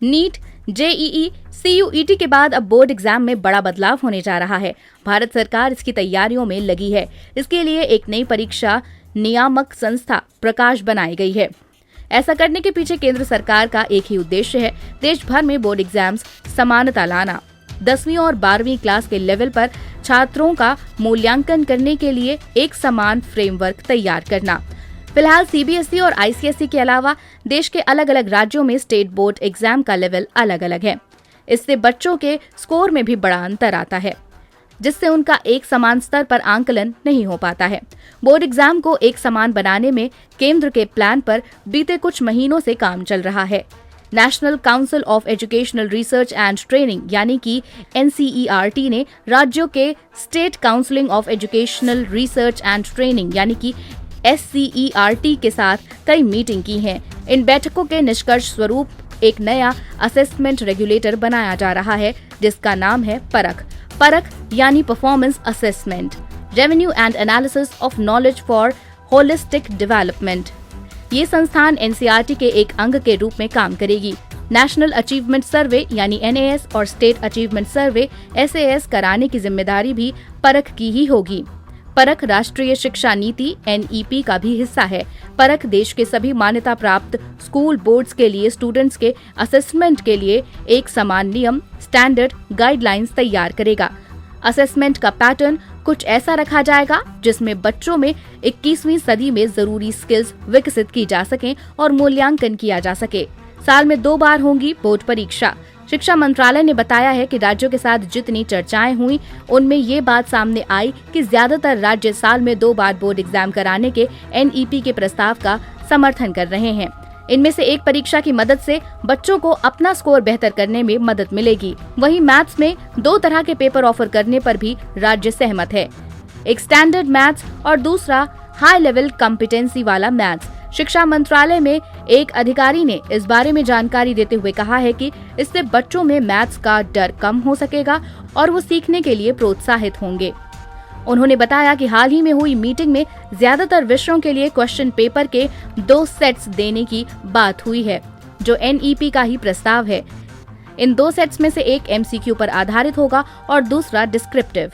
NEET, JEE, CUET के बाद अब बोर्ड एग्जाम में बड़ा बदलाव होने जा रहा है। भारत सरकार इसकी तैयारियों में लगी है। इसके लिए एक नई परीक्षा नियामक संस्था प्रकाश बनाई गई है। ऐसा करने के पीछे केंद्र सरकार का एक ही उद्देश्य है, देश भर में बोर्ड एग्जाम्स समानता लाना। 10वीं और 12वीं क्लास के लेवल पर छात्रों का मूल्यांकन करने के लिए एक समान फ्रेमवर्क तैयार करना। फिलहाल सीबीएसई और आईसीएसई के अलावा देश के अलग अलग राज्यों में स्टेट बोर्ड एग्जाम का लेवल अलग अलग है। इससे बच्चों के स्कोर में भी बड़ा अंतर आता है, जिससे उनका एक समान स्तर पर आंकलन नहीं हो पाता है। बोर्ड एग्जाम को एक समान बनाने में केंद्र के प्लान पर बीते कुछ महीनों से काम चल रहा है। National council of educational research and training यानी कि NCERT ने राज्यों के state counselling of educational research and training यानी कि SCERT के साथ कई मीटिंग की हैं। इन बैठकों के निष्कर्ष स्वरूप एक नया असेसमेंट रेगुलेटर बनाया जा रहा है, जिसका नाम है परख यानी performance assessment, revenue and analysis of knowledge for holistic development. ये संस्थान NCERT के एक अंग के रूप में काम करेगी। नेशनल अचीवमेंट सर्वे यानी NAS और स्टेट अचीवमेंट सर्वे SAS कराने की जिम्मेदारी भी परख की ही होगी। परख राष्ट्रीय शिक्षा नीति NEP का भी हिस्सा है। परख देश के सभी मान्यता प्राप्त स्कूल बोर्ड्स के लिए स्टूडेंट्स के असेसमेंट के लिए एक समान नियम, स्टैंडर्ड गाइडलाइंस तैयार करेगा। असेसमेंट का पैटर्न कुछ ऐसा रखा जाएगा जिसमें बच्चों में 21वीं सदी में जरूरी स्किल्स विकसित की जा सकें और मूल्यांकन किया जा सके। साल में 2 बार होंगी बोर्ड परीक्षा। शिक्षा मंत्रालय ने बताया है कि राज्यों के साथ जितनी चर्चाएं हुई, उनमें ये बात सामने आई कि ज्यादातर राज्य साल में 2 बार बोर्ड एग्जाम कराने के NEP के प्रस्ताव का समर्थन कर रहे हैं। इनमें से एक परीक्षा की मदद से बच्चों को अपना स्कोर बेहतर करने में मदद मिलेगी। वहीं मैथ्स में 2 तरह के पेपर ऑफर करने पर भी राज्य सहमत है, एक स्टैंडर्ड मैथ्स और दूसरा हाई लेवल कॉम्पिटेंसी वाला मैथ्स। शिक्षा मंत्रालय में एक अधिकारी ने इस बारे में जानकारी देते हुए कहा है कि इससे बच्चों में मैथ्स का डर कम हो सकेगा और वो सीखने के लिए प्रोत्साहित होंगे। उन्होंने बताया कि हाल ही में हुई मीटिंग में ज्यादातर विषयों के लिए क्वेश्चन पेपर के 2 सेट्स देने की बात हुई है, जो NEP का ही प्रस्ताव है। इन 2 सेट्स में से एक MCQ पर आधारित होगा और दूसरा डिस्क्रिप्टिव।